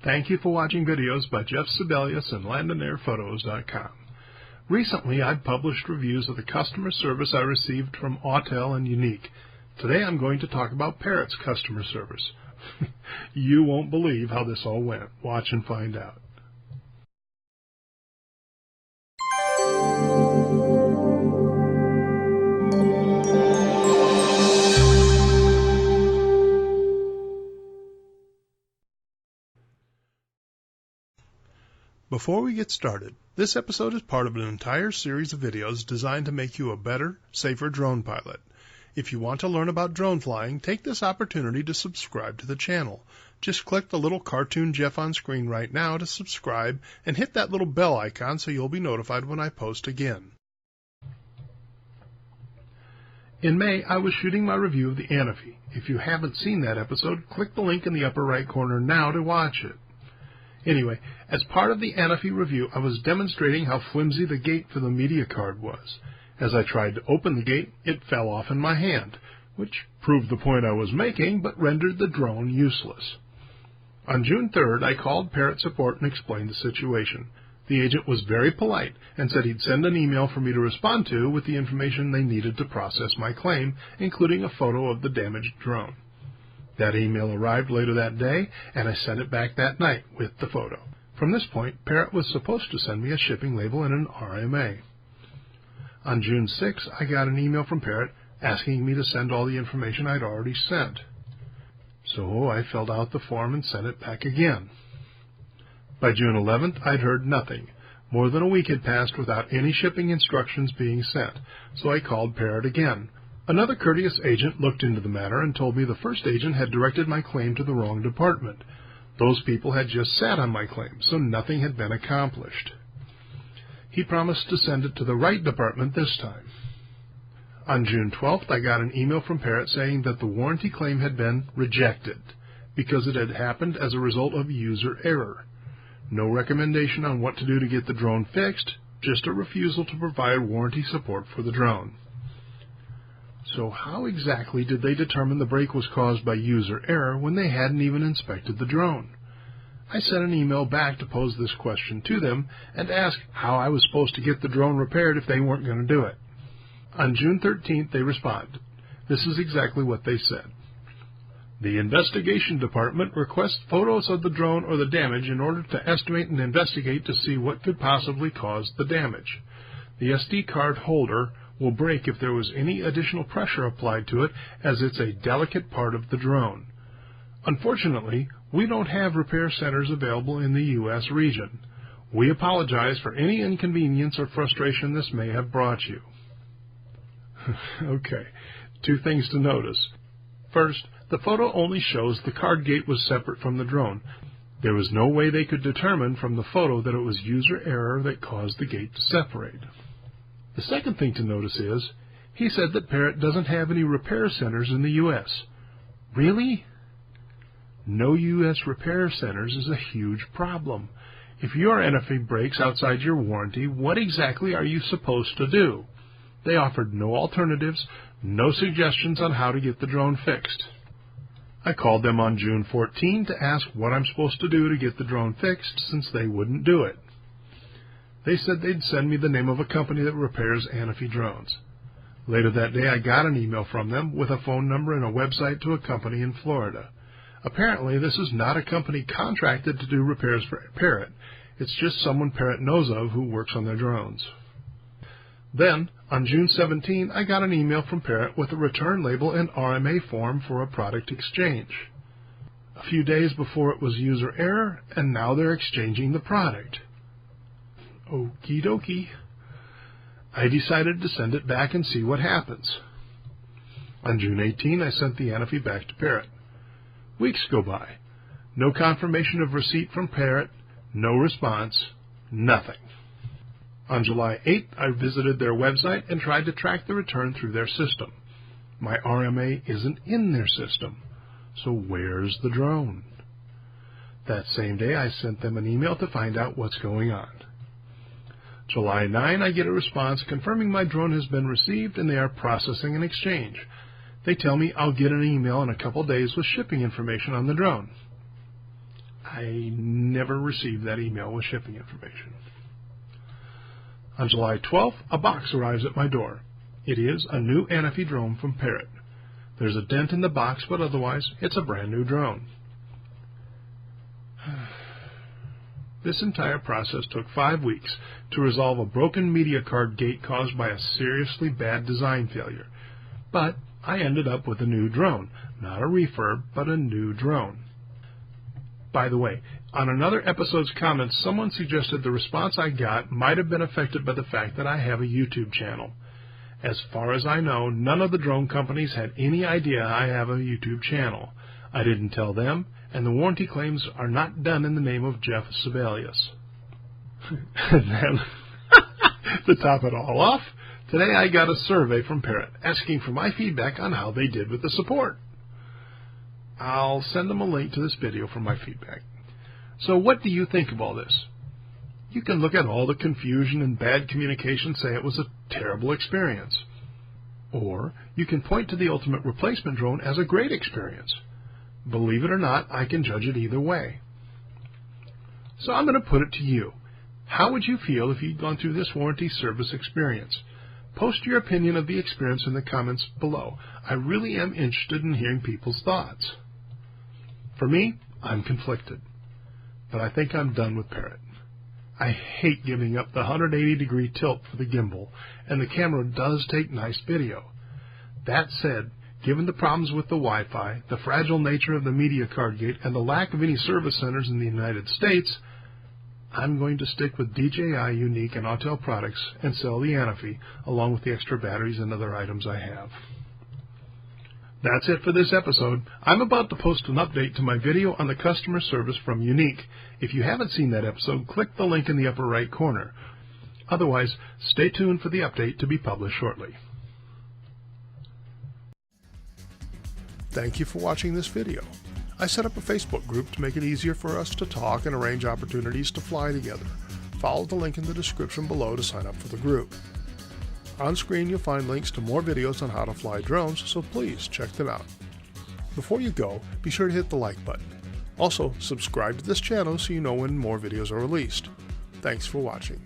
Thank you for watching videos by Jeff Sibelius and LandonAirPhotos.com. Recently, I've published reviews of the customer service I received from Autel and Yuneec. Today, I'm going to talk about Parrot's customer service. You won't believe how this all went. Watch and find out. Before we get started, this episode is part of an entire series of videos designed to make you a better, safer drone pilot. If you want to learn about drone flying, take this opportunity to subscribe to the channel. Just click the little cartoon Jeff on screen right now to subscribe and hit that little bell icon so you'll be notified when I post again. In May, I was shooting my review of the Anafi. If you haven't seen that episode, click the link in the upper right corner now to watch it. Anyway, as part of the Anafi review, I was demonstrating how flimsy the gate for the media card was. As I tried to open the gate, it fell off in my hand, which proved the point I was making, but rendered the drone useless. On June 3rd, I called Parrot support and explained the situation. The agent was very polite and said he'd send an email for me to respond to with the information they needed to process my claim, including a photo of the damaged drone. That email arrived later that day, and I sent it back that night with the photo. From this point, Parrot was supposed to send me a shipping label and an RMA. On June 6, I got an email from Parrot asking me to send all the information I'd already sent. So I filled out the form and sent it back again. By June 11th, I'd heard nothing. More than a week had passed without any shipping instructions being sent, so I called Parrot again. Another courteous agent looked into the matter and told me the first agent had directed my claim to the wrong department. Those people had just sat on my claim, so nothing had been accomplished. He promised to send it to the right department this time. On June 12th, I got an email from Parrot saying that the warranty claim had been rejected because it had happened as a result of user error. No recommendation on what to do to get the drone fixed, just a refusal to provide warranty support for the drone. So how exactly did they determine the break was caused by user error when they hadn't even inspected the drone? I sent an email back to pose this question to them and ask how I was supposed to get the drone repaired if they weren't going to do it. On June 13th, they responded. This is exactly what they said. The investigation department requests photos of the drone or the damage in order to estimate and investigate to see what could possibly cause the damage. The SD card holder will break if there was any additional pressure applied to it, as it's a delicate part of the drone. Unfortunately, we don't have repair centers available in the U.S. region. We apologize for any inconvenience or frustration this may have brought you. Okay, two things to notice. First, the photo only shows the card gate was separate from the drone. There was no way they could determine from the photo that it was user error that caused the gate to separate. The second thing to notice is, he said that Parrot doesn't have any repair centers in the U.S. Really? No U.S. repair centers is a huge problem. If your Anafi breaks outside your warranty, what exactly are you supposed to do? They offered no alternatives, no suggestions on how to get the drone fixed. I called them on June 14 to ask what I'm supposed to do to get the drone fixed since they wouldn't do it. They said they'd send me the name of a company that repairs Anafi drones. Later that day, I got an email from them with a phone number and a website to a company in Florida. Apparently, this is not a company contracted to do repairs for Parrot. It's just someone Parrot knows of who works on their drones. Then, on June 17, I got an email from Parrot with a return label and RMA form for a product exchange. A few days before it was user error, and now they're exchanging the product. Okie dokie. I decided to send it back and see what happens. On June 18, I sent the Anafi back to Parrot. Weeks go by. No confirmation of receipt from Parrot, no response, nothing. On July 8th, I visited their website and tried to track the return through their system. My RMA isn't in their system, so where's the drone? That same day, I sent them an email to find out what's going on. July 9, I get a response confirming my drone has been received and they are processing an exchange. They tell me I'll get an email in a couple days with shipping information on the drone. I never received that email with shipping information. On July 12th, a box arrives at my door. It is a new Anafi drone from Parrot. There's a dent in the box, but otherwise, it's a brand new drone. This entire process took 5 weeks to resolve a broken media card gate caused by a seriously bad design failure. But I ended up with a new drone. Not a refurb, but a new drone. By the way, on another episode's comments, someone suggested the response I got might have been affected by the fact that I have a YouTube channel. As far as I know, none of the drone companies had any idea I have a YouTube channel. I didn't tell them, and the warranty claims are not done in the name of Jeff Sibelius. And then, to top it all off, today I got a survey from Parrot asking for my feedback on how they did with the support. I'll send them a link to this video for my feedback. So what do you think of all this? You can look at all the confusion and bad communication and say it was a terrible experience. Or you can point to the ultimate replacement drone as a great experience. Believe it or not, I can judge it either way. So I'm going to put it to you. How would you feel if you'd gone through this warranty service experience? Post your opinion of the experience in the comments below. I really am interested in hearing people's thoughts. For me, I'm conflicted. But I think I'm done with Parrot. I hate giving up the 180-degree tilt for the gimbal, and the camera does take nice video. That said, given the problems with the Wi-Fi, the fragile nature of the media card gate, and the lack of any service centers in the United States, I'm going to stick with DJI, Yuneec, and Autel products and sell the Anafi, along with the extra batteries and other items I have. That's it for this episode. I'm about to post an update to my video on the customer service from Yuneec. If you haven't seen that episode, click the link in the upper right corner. Otherwise, stay tuned for the update to be published shortly. Thank you for watching this video. I set up a Facebook group to make it easier for us to talk and arrange opportunities to fly together. Follow the link in the description below to sign up for the group. On screen you'll find links to more videos on how to fly drones, so please check them out. Before you go, be sure to hit the like button. Also, subscribe to this channel so you know when more videos are released. Thanks for watching.